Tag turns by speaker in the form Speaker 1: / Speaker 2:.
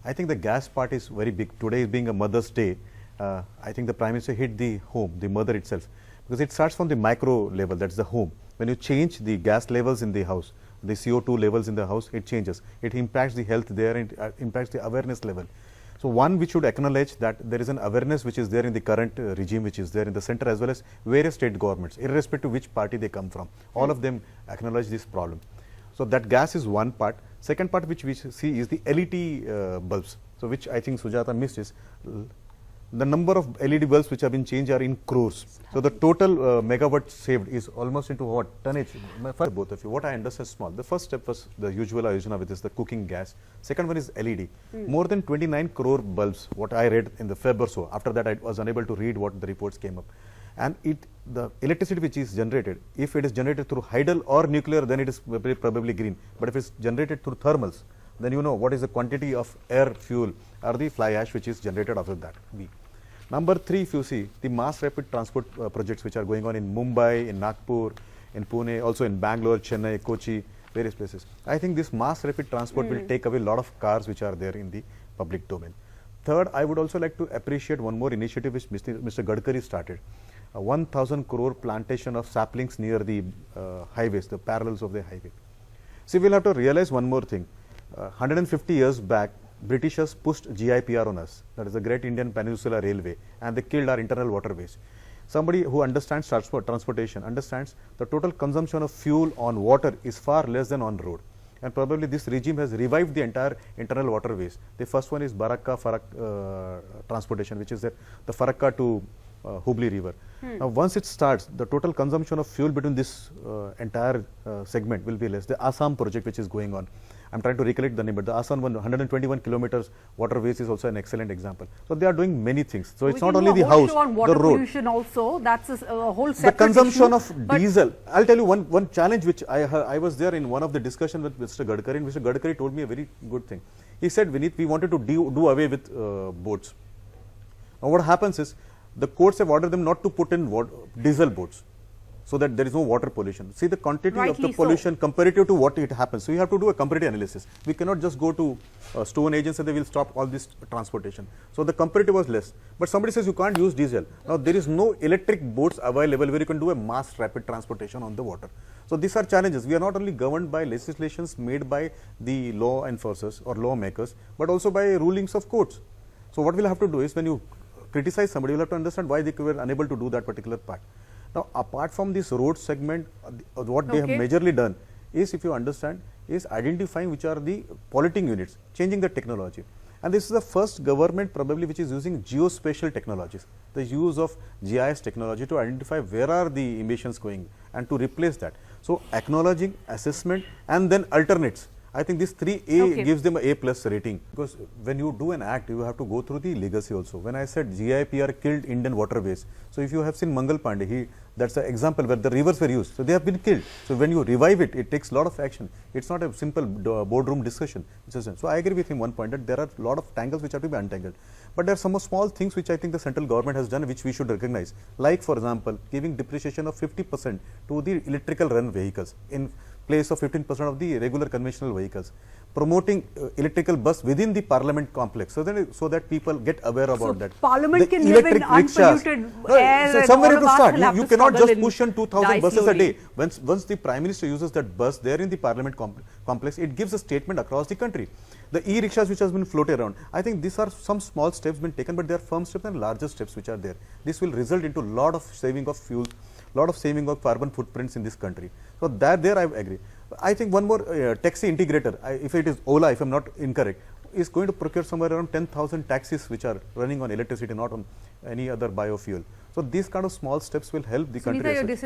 Speaker 1: I think the gas part is very big. Today is being a Mother's Day. I think the Prime Minister hit the home, the mother itself, because it starts from the micro level, that's the home. When you change the gas levels in the house, the CO2 levels in the house, it changes. It impacts the health there and impacts the awareness level. So one, we should acknowledge that there is an awareness which is there in the current regime, which is there in the center, as well as various state governments, irrespective of which party they come from. All of them acknowledge this problem. So that gas is one part. Second part which we see is the LED bulbs. So which I think Sujata missed is the number of LED bulbs which have been changed are in crores. So the total megawatt saved is almost into what? Tonnage. For both of you, what I understand is small. The first step was the usual Ayojana, which is the cooking gas. Second one is LED. More than 29 crore bulbs, what I read in the Feb or so. After that, I was unable to read what the reports came up. And the electricity which is generated, if it is generated through hydel or nuclear, then it is probably green. But if it is generated through thermals, then you know what is the quantity of air, fuel or the fly ash which is generated out of that. Number 3, if you see the mass rapid transport projects which are going on in Mumbai, in Nagpur, in Pune, also in Bangalore, Chennai, Kochi, various places. I think this mass rapid transport will take away a lot of cars which are there in the public domain. Third, I would also like to appreciate one more initiative which Mr. Gadkari started. 1,000 crore plantation of saplings near the highways, the parallels of the highway. See, we'll have to realize one more thing. 150 years back, Britishers pushed GIPR on us, that is the Great Indian Peninsula Railway, and they killed our internal waterways. Somebody who understands transportation understands the total consumption of fuel on water is far less than on road. And probably this regime has revived the entire internal waterways. The first one is Farakka transportation, which is the Farakka to Hubli River. Now, once it starts, the total consumption of fuel between this entire segment will be less. The Assam project which is going on, I'm trying to recollect the name, but the Assam 121 kilometers waterways is also an excellent example. So they are doing many things. So it's not only the house,
Speaker 2: on water
Speaker 1: the road.
Speaker 2: Pollution also, that's a whole separate
Speaker 1: The consumption
Speaker 2: issue,
Speaker 1: of diesel. I'll tell you one challenge which I was there in one of the discussion with Mr. Gadkari, and Mr. Gadkari told me a very good thing. He said, Vinit, we wanted to do away with boats. Now what happens is, the courts have ordered them not to put in diesel boats, so that there is no water pollution. See the quantity of the pollution comparative to what it happens. So you have to do a comparative analysis. We cannot just go to Stone Age and say they will stop all this transportation. So the comparative was less. But somebody says you can't use diesel. Now there is no electric boats available where you can do a mass rapid transportation on the water. So these are challenges. We are not only governed by legislations made by the law enforcers or lawmakers, but also by rulings of courts. So what we'll have to do is, when you criticize somebody, you'll have to understand why they were unable to do that particular part. Now, apart from this road segment, what they have majorly done is, if you understand, is identifying which are the polluting units, changing the technology. And this is the first government probably which is using geospatial technologies, the use of GIS technology to identify where are the emissions going and to replace that. So, acknowledging, assessment and then alternates. I think this 3A gives them a A+ rating, because when you do an act, you have to go through the legacy also. When I said GIPR killed Indian waterways, so if you have seen Mangal Pandey, that's an example where the rivers were used, so they have been killed. So when you revive it, it takes a lot of action. It's not a simple boardroom discussion. So I agree with him one point, that there are a lot of tangles which have to be untangled. But there are some small things which I think the central government has done, which we should recognize. Like, for example, giving depreciation of 50% to the electrical run vehicles in place of 15% of the regular conventional vehicles, promoting electrical bus within the parliament complex, so that people get aware about that.
Speaker 2: Parliament can live in unpolluted air.
Speaker 1: So somewhere to start. You cannot just push on 2,000 buses a day. Once the Prime Minister uses that bus there in the parliament complex, it gives a statement across the country. The e-rickshaws which has been floated around, I think these are some small steps been taken, but they are firm steps and larger steps which are there. This will result into a lot of saving of fuel, lot of saving of carbon footprints in this country. So there I agree. I think one more taxi integrator, if it is Ola, if I am not incorrect, is going to procure somewhere around 10,000 taxis which are running on electricity, not on any other biofuel. So these kind of small steps will help the country.